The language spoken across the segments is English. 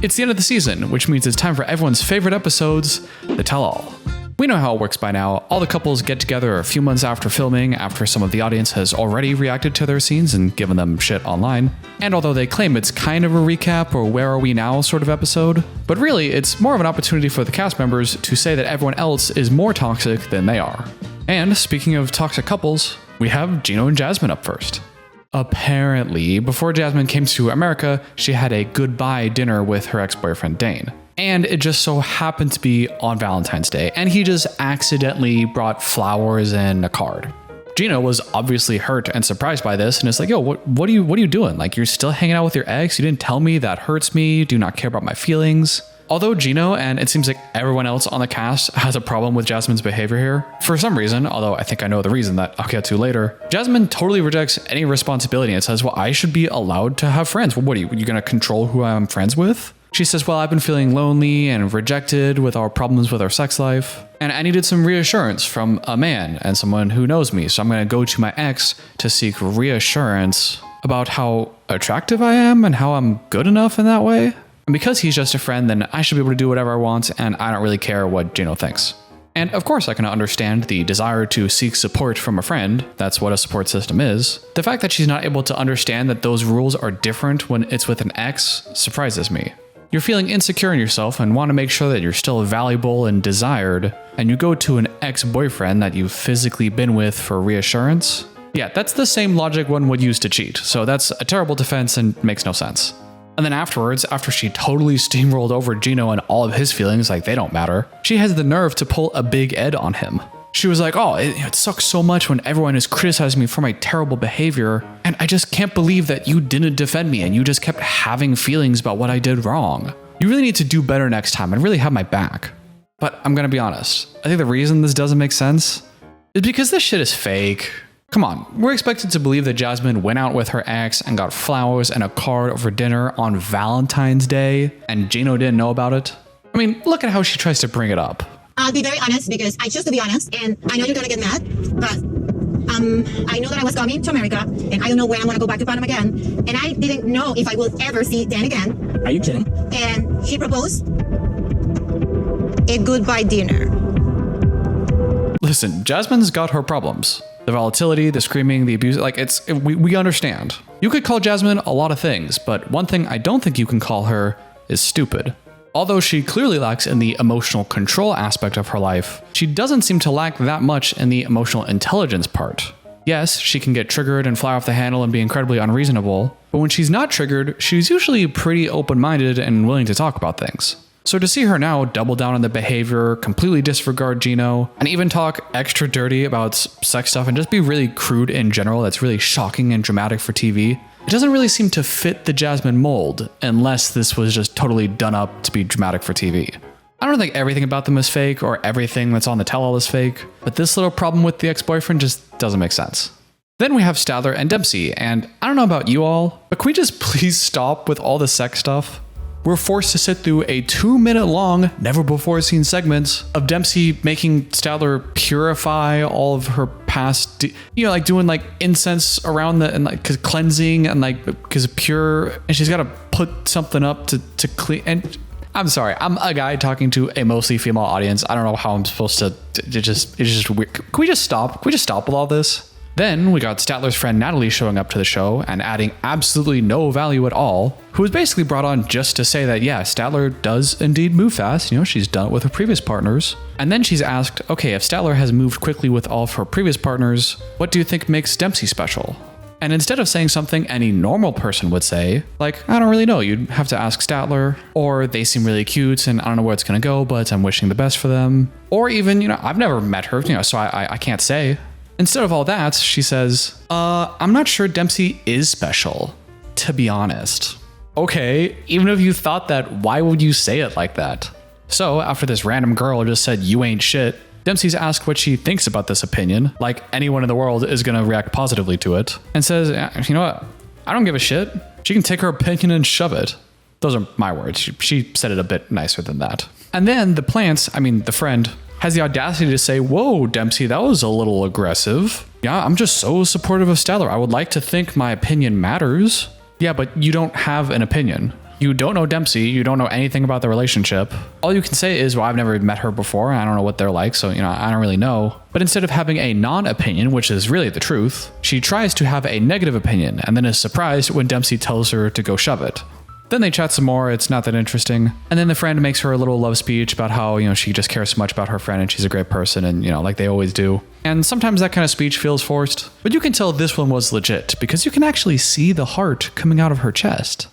It's the end of the season, which means it's time for everyone's favorite episodes, the tell-all. We know how it works by now. All the couples get together a few months after filming, after some of the audience has already reacted to their scenes and given them shit online. And although they claim it's kind of a recap or where are we now sort of episode, but really it's more of an opportunity for the cast members to say that everyone else is more toxic than they are. And speaking of toxic couples, we have Gino and Jasmine up first. Apparently, before Jasmine came to America, she had a goodbye dinner with her ex-boyfriend Dane. And it just so happened to be on Valentine's Day, and he just accidentally brought flowers and a card. Gino was obviously hurt and surprised by this, and it's like, yo, what are you doing? Like, you're still hanging out with your ex? You didn't tell me? That hurts me. Do you not care about my feelings? Although Gino, and it seems like everyone else on the cast, has a problem with Jasmine's behavior here, for some reason, although I think I know the reason that I'll get to later, Jasmine totally rejects any responsibility and says, well, I should be allowed to have friends. Well, what are you going to control who I'm friends with? She says, well, I've been feeling lonely and rejected with our problems with our sex life, and I needed some reassurance from a man and someone who knows me, so I'm going to go to my ex to seek reassurance about how attractive I am and how I'm good enough in that way. And because he's just a friend, then I should be able to do whatever I want, and I don't really care what Gino thinks. And of course I can understand the desire to seek support from a friend. That's what a support system is. The fact that she's not able to understand that those rules are different when it's with an ex surprises me. You're feeling insecure in yourself and want to make sure that you're still valuable and desired, and you go to an ex-boyfriend that you've physically been with for reassurance? Yeah, that's the same logic one would use to cheat, so that's a terrible defense and makes no sense. And then afterwards, after she totally steamrolled over Gino and all of his feelings like they don't matter, she has the nerve to pull a big Ed on him. She was like, oh, it sucks so much when everyone is criticizing me for my terrible behavior, and I just can't believe that you didn't defend me and you just kept having feelings about what I did wrong. You really need to do better next time and really have my back. But I'm gonna be honest, I think the reason this doesn't make sense is because this shit is fake. Come on, we're expected to believe that Jasmine went out with her ex and got flowers and a card over dinner on Valentine's Day, and Gino didn't know about it. I mean, look at how she tries to bring it up. I'll be very honest because I choose to be honest, and I know you're gonna get mad, but I know that I was coming to America, and I don't know when I'm gonna go back to Panama again, and I didn't know if I will ever see Dan again. Are you kidding? And he proposed a goodbye dinner. Listen, Jasmine's got her problems. The volatility, the screaming, the abuse, we understand. You could call Jasmine a lot of things, but one thing I don't think you can call her is stupid. Although she clearly lacks in the emotional control aspect of her life, she doesn't seem to lack that much in the emotional intelligence part. Yes, she can get triggered and fly off the handle and be incredibly unreasonable, but when she's not triggered, she's usually pretty open-minded and willing to talk about things. So to see her now double down on the behavior, completely disregard Gino, and even talk extra dirty about sex stuff and just be really crude in general, that's really shocking and dramatic for TV, it doesn't really seem to fit the Jasmine mold, unless this was just totally done up to be dramatic for TV. I don't think everything about them is fake or everything that's on the tell-all is fake, but this little problem with the ex-boyfriend just doesn't make sense. Then we have Statler and Dempsey, and I don't know about you all, but can we just please stop with all the sex stuff? We're forced to sit through a 2-minute long, never before seen segments of Dempsey making Statler purify all of her past, doing like incense around and like cleansing and like because pure, and she's got to put something up to clean. And I'm sorry, I'm a guy talking to a mostly female audience. I don't know how I'm supposed to. It's just weird. Can we just stop? Can we just stop with all this? Then we got Statler's friend Natalie showing up to the show and adding absolutely no value at all, who was basically brought on just to say that, yeah, Statler does indeed move fast. She's done it with her previous partners. And then she's asked, okay, if Statler has moved quickly with all of her previous partners, what do you think makes Dempsey special? And instead of saying something any normal person would say, like, I don't really know, you'd have to ask Statler, or they seem really cute and I don't know where it's gonna go, but I'm wishing the best for them. Or even, I've never met her, so I can't say. Instead of all that, she says, I'm not sure Dempsey is special, to be honest. Okay, even if you thought that, why would you say it like that? So after this random girl just said, you ain't shit, Dempsey's asked what she thinks about this opinion, like anyone in the world is gonna react positively to it, and says, you know what, I don't give a shit. She can take her opinion and shove it. Those are my words. She said it a bit nicer than that. And then the friend, has the audacity to say, whoa, Dempsey, that was a little aggressive. Yeah, I'm just so supportive of Statler. I would like to think my opinion matters. Yeah, but you don't have an opinion. You don't know Dempsey. You don't know anything about the relationship. All you can say is, well, I've never met her before. I don't know what they're like. So, I don't really know. But instead of having a non-opinion, which is really the truth, she tries to have a negative opinion and then is surprised when Dempsey tells her to go shove it. Then they chat some more. It's not that interesting. And then the friend makes her a little love speech about how, she just cares so much about her friend and she's a great person and, like they always do. And sometimes that kind of speech feels forced. But you can tell this one was legit because you can actually see the heart coming out of her chest.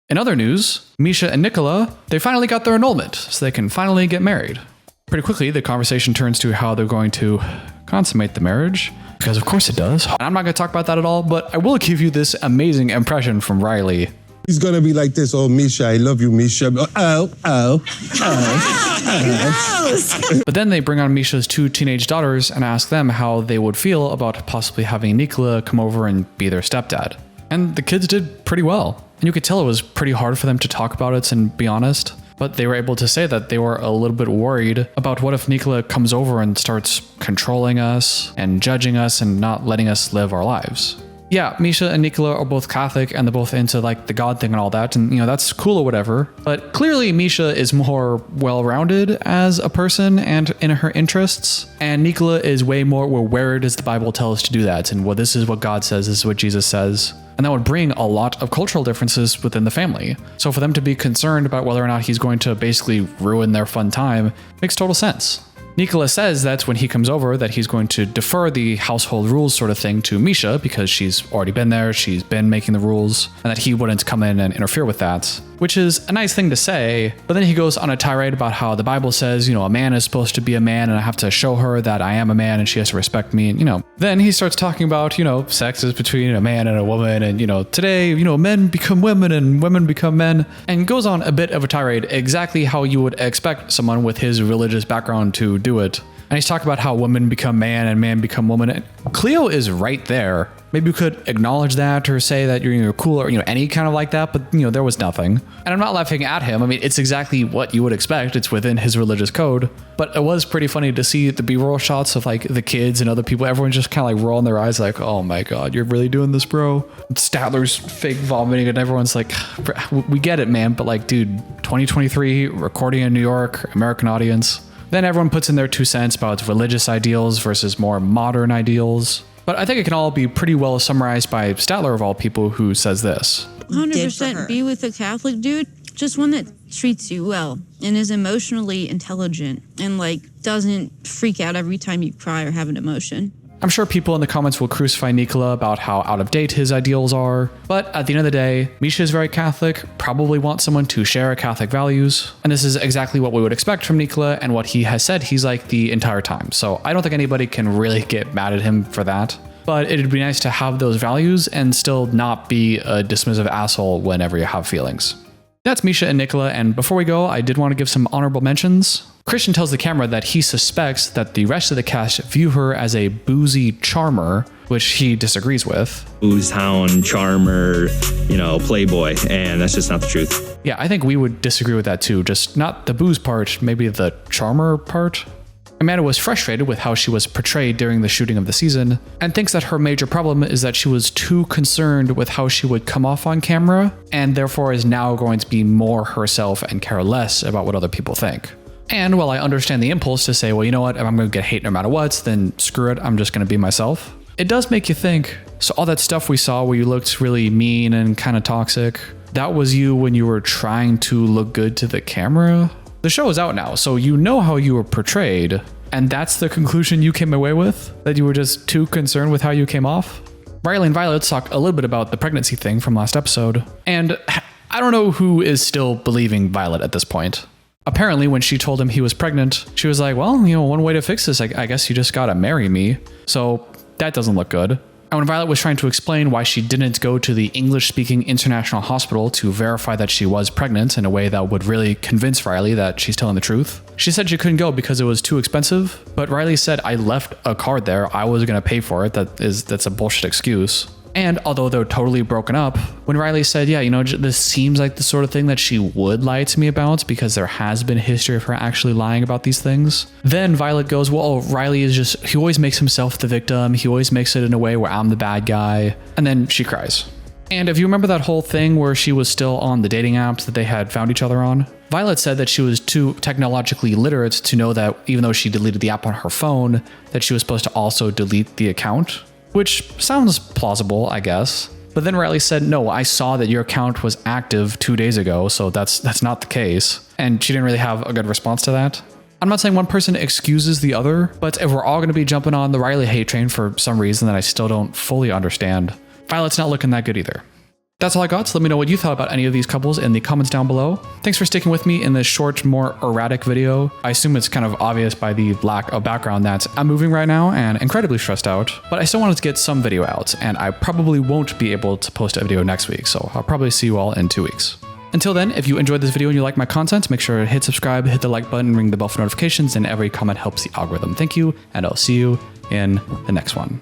In other news, Meisha and Nicola, they finally got their annulment, so they can finally get married. Pretty quickly, the conversation turns to how they're going to consummate the marriage, because of course it does. And I'm not going to talk about that at all, but I will give you this amazing impression from Riley. He's going to be like this, oh, Meisha, I love you, Meisha. But then they bring on Misha's 2 teenage daughters and ask them how they would feel about possibly having Nikola come over and be their stepdad. And the kids did pretty well. And you could tell it was pretty hard for them to talk about it and be honest. But they were able to say that they were a little bit worried about what if Nikola comes over and starts controlling us and judging us and not letting us live our lives. Yeah, Meisha and Nicola are both Catholic and they're both into like the God thing and all that. And, that's cool or whatever. But clearly Meisha is more well-rounded as a person and in her interests. And Nicola is way more, well, where does the Bible tell us to do that? And this is what God says, this is what Jesus says. And that would bring a lot of cultural differences within the family. So for them to be concerned about whether or not he's going to basically ruin their fun time makes total sense. Nikola says that when he comes over that he's going to defer the household rules sort of thing to Meisha because she's already been there, she's been making the rules, and that he wouldn't come in and interfere with that, which is a nice thing to say. But then he goes on a tirade about how the Bible says, a man is supposed to be a man and I have to show her that I am a man and she has to respect me. And, then he starts talking about, sex is between a man and a woman and, today, men become women and women become men, and goes on a bit of a tirade exactly how you would expect someone with his religious background to do it. And he's talking about how women become man and man become woman. And Cleo is right there. Maybe you could acknowledge that or say that you're cool or, any kind of like that. But, there was nothing. And I'm not laughing at him. I mean, it's exactly what you would expect. It's within his religious code. But it was pretty funny to see the B-roll shots of like the kids and other people. Everyone just kind of like rolling their eyes like, oh my God, you're really doing this, bro. Statler's fake vomiting and everyone's like, we get it, man. But like, dude, 2023, recording in New York, American audience. Then everyone puts in their 2 cents about religious ideals versus more modern ideals. But I think it can all be pretty well summarized by Statler of all people, who says this. 100% be with a Catholic dude, just one that treats you well and is emotionally intelligent and doesn't freak out every time you cry or have an emotion. I'm sure people in the comments will crucify Nikola about how out of date his ideals are, but at the end of the day, Meisha is very Catholic, probably wants someone to share Catholic values, and this is exactly what we would expect from Nikola and what he has said he's like the entire time. So I don't think anybody can really get mad at him for that, but it'd be nice to have those values and still not be a dismissive asshole whenever you have feelings. That's Meisha and Nicola, and before we go, I did want to give some honorable mentions. Christian tells the camera that he suspects that the rest of the cast view her as a boozy charmer, which he disagrees with. Booze hound, charmer, playboy, and that's just not the truth. Yeah, I think we would disagree with that too, just not the booze part, maybe the charmer part. Amanda was frustrated with how she was portrayed during the shooting of the season, and thinks that her major problem is that she was too concerned with how she would come off on camera, and therefore is now going to be more herself and care less about what other people think. And while I understand the impulse to say, well, you know what, if I'm going to get hate no matter what, then screw it, I'm just going to be myself. It does make you think, so all that stuff we saw where you looked really mean and kind of toxic, that was you when you were trying to look good to the camera? The show is out now, so you know how you were portrayed, and that's the conclusion you came away with? That you were just too concerned with how you came off? Riley and Violet talked a little bit about the pregnancy thing from last episode, and I don't know who is still believing Violet at this point. Apparently, when she told him he was pregnant, she was like, well, one way to fix this, I guess you just gotta marry me. So that doesn't look good. And when Violet was trying to explain why she didn't go to the English-speaking international hospital to verify that she was pregnant in a way that would really convince Riley that she's telling the truth, she said she couldn't go because it was too expensive. But Riley said, I left a card there, I was gonna pay for it, that's a bullshit excuse. And although they're totally broken up, when Riley said, yeah, this seems like the sort of thing that she would lie to me about because there has been a history of her actually lying about these things, then Violet goes, well, Riley is he always makes himself the victim. He always makes it in a way where I'm the bad guy. And then she cries. And if you remember that whole thing where she was still on the dating apps that they had found each other on, Violet said that she was too technologically literate to know that even though she deleted the app on her phone, that she was supposed to also delete the account, which sounds plausible, I guess. But then Riley said, no, I saw that your account was active 2 days ago, so that's not the case. And she didn't really have a good response to that. I'm not saying one person excuses the other, but if we're all going to be jumping on the Riley hate train for some reason that I still don't fully understand, Violet's not looking that good either. That's all I got, so let me know what you thought about any of these couples in the comments down below. Thanks for sticking with me in this short, more erratic video. I assume it's kind of obvious by the lack of background that I'm moving right now and incredibly stressed out, but I still wanted to get some video out, and I probably won't be able to post a video next week, so I'll probably see you all in 2 weeks. Until then, if you enjoyed this video and you like my content, make sure to hit subscribe, hit the like button, ring the bell for notifications, and every comment helps the algorithm. Thank you, and I'll see you in the next one.